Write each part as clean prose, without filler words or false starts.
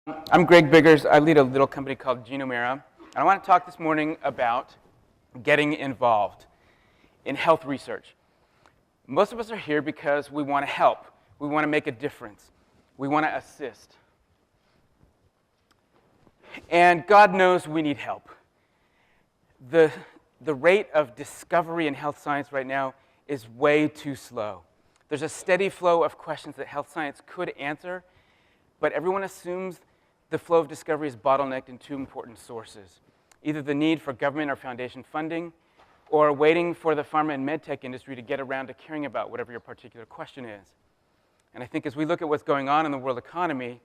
I'm Greg Biggers. I lead a little company called Genomera. And I want to talk this morning about getting involved in health research. Most of us are here because we want to help. We want to make a difference. We want to assist. And God knows we need help. The rate of discovery in health science right now is way too slow. There's a steady flow of questions that health science could answer, but everyone assumes the flow of discovery is bottlenecked in two important sources, either the need for government or foundation funding, or waiting for the pharma and medtech industry to get around to caring about whatever your particular question is. And I think as we look at what's going on in the world economy,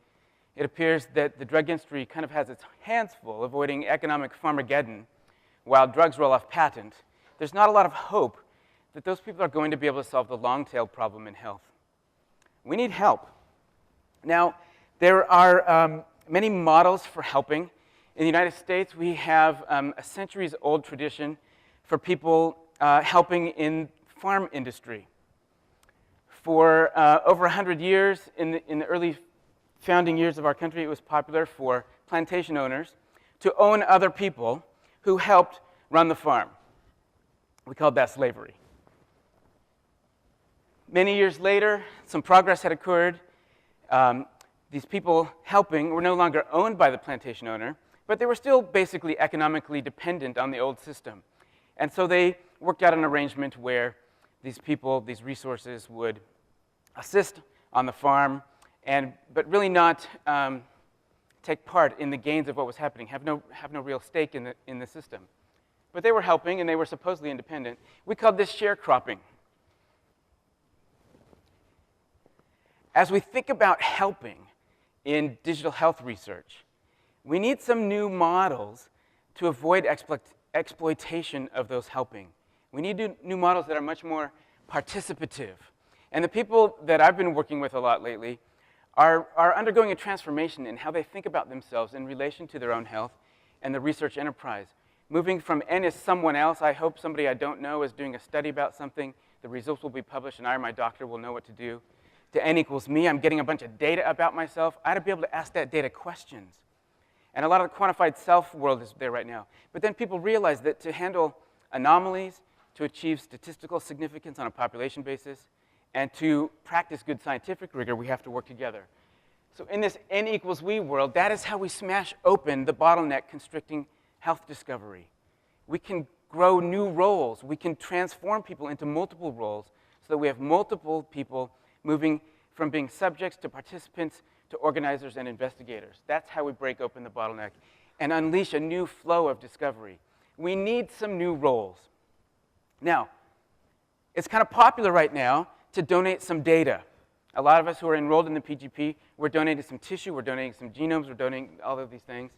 it appears that the drug industry kind of has its hands full avoiding economic pharmageddon while drugs roll off patent. There's not a lot of hope that those people are going to be able to solve the long-tail problem in health. We need help. Now, there are many models for helping. In the United States, we have a centuries-old tradition for people helping in farm industry. For over 100 years, in the early founding years of our country, it was popular for plantation owners to own other people who helped run the farm. We called that slavery. Many years later, some progress had occurred. These people helping were no longer owned by the plantation owner, but they were still basically economically dependent on the old system. And so they worked out an arrangement where these people, these resources, would assist on the farm, but really not take part in the gains of what was happening, have no real stake in the system. But they were helping, and they were supposedly independent. We called this sharecropping. As we think about helping in digital health research, we need some new models to avoid exploitation of those helping. We need new models that are much more participative. And the people that I've been working with a lot lately are undergoing a transformation in how they think about themselves in relation to their own health and the research enterprise. Moving from N is someone else, I hope somebody I don't know is doing a study about something, the results will be published, and I or my doctor will know what to do, to N equals me, I'm getting a bunch of data about myself. I ought to be able to ask that data questions. And a lot of the quantified self world is there right now. But then people realize that to handle anomalies, to achieve statistical significance on a population basis, and to practice good scientific rigor, we have to work together. So in this N equals we world, that is how we smash open the bottleneck constricting health discovery. We can grow new roles. We can transform people into multiple roles so that we have multiple people moving from being subjects to participants to organizers and investigators. That's how we break open the bottleneck and unleash a new flow of discovery. We need some new roles. Now, it's kind of popular right now to donate some data. A lot of us who are enrolled in the PGP, we're donating some tissue, we're donating some genomes, we're donating all of these things.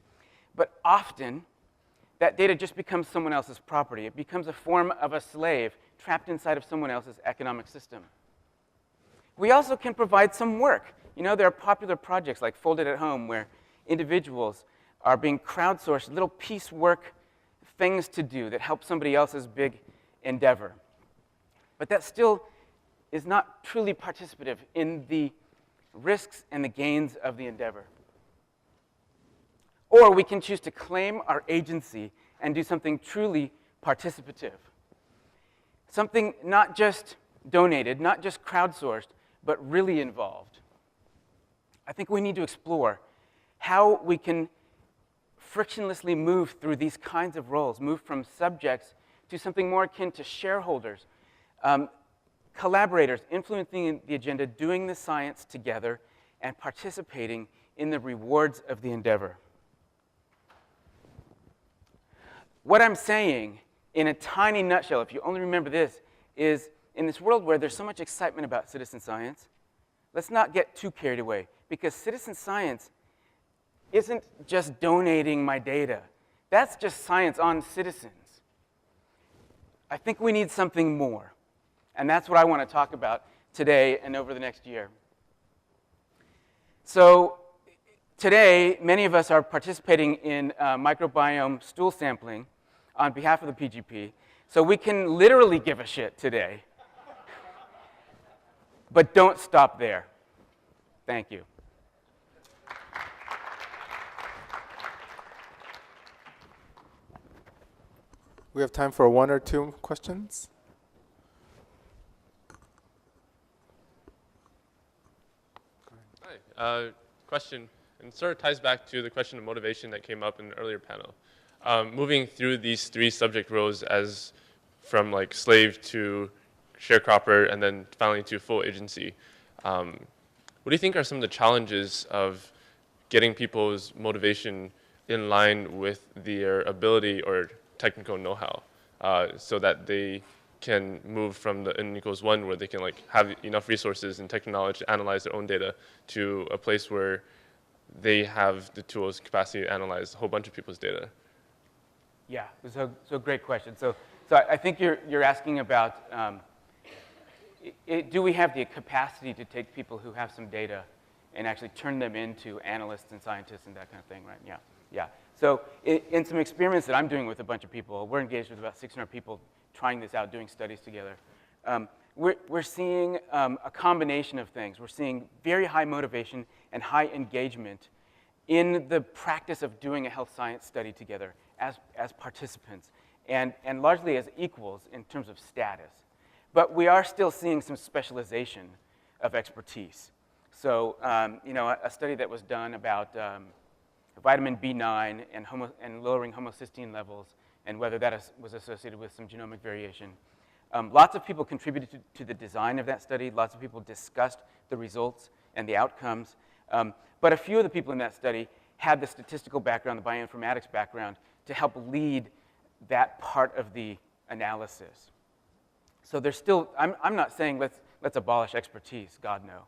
But often, that data just becomes someone else's property. It becomes a form of a slave trapped inside of someone else's economic system. We also can provide some work. You know, there are popular projects like Folded at Home where individuals are being crowdsourced little piecework things to do that help somebody else's big endeavor. But that still is not truly participative in the risks and the gains of the endeavor. Or we can choose to claim our agency and do something truly participative. Something not just donated, not just crowdsourced, but really involved. I think we need to explore how we can frictionlessly move through these kinds of roles, move from subjects to something more akin to shareholders, collaborators, influencing the agenda, doing the science together, and participating in the rewards of the endeavor. What I'm saying, in a tiny nutshell, if you only remember this, is in this world where there's so much excitement about citizen science, let's not get too carried away, because citizen science isn't just donating my data. That's just science on citizens. I think we need something more, and that's what I want to talk about today and over the next year. So today, many of us are participating in microbiome stool sampling on behalf of the PGP, so we can literally give a shit today. But don't stop there. Thank you. We have time for 1 or 2 questions. Hi. Question, and sort of ties back to the question of motivation that came up in an earlier panel. Moving through these 3 subject roles as from like slave to sharecropper and then finally to full agency, what do you think are some of the challenges of getting people's motivation in line with their ability or technical know-how so that they can move from the N=1 where they can like have enough resources and technology to analyze their own data to a place where they have the tools, capacity to analyze a whole bunch of people's data? Yeah, so great question. So I think you're asking about do we have the capacity to take people who have some data and actually turn them into analysts and scientists and that kind of thing, right? Yeah, yeah. So in some experiments that I'm doing with a bunch of people, we're engaged with about 600 people trying this out, doing studies together. We're seeing a combination of things. We're seeing very high motivation and high engagement in the practice of doing a health science study together as participants and largely as equals in terms of status. But we are still seeing some specialization of expertise. So a study that was done about vitamin B9 and lowering homocysteine levels and whether that was associated with some genomic variation. Lots of people contributed to the design of that study. Lots of people discussed the results and the outcomes. But a few of the people in that study had the statistical background, the bioinformatics background, to help lead that part of the analysis. So there's still, I'm not saying let's abolish expertise, God no.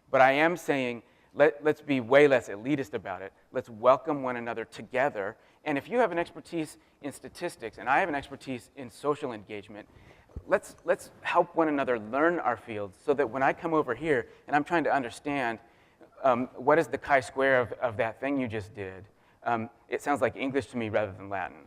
But I am saying let's be way less elitist about it. Let's welcome one another together. And if you have an expertise in statistics and I have an expertise in social engagement, let's help one another learn our fields so that when I come over here and I'm trying to understand what is the chi-square of that thing you just did, it sounds like English to me rather than Latin.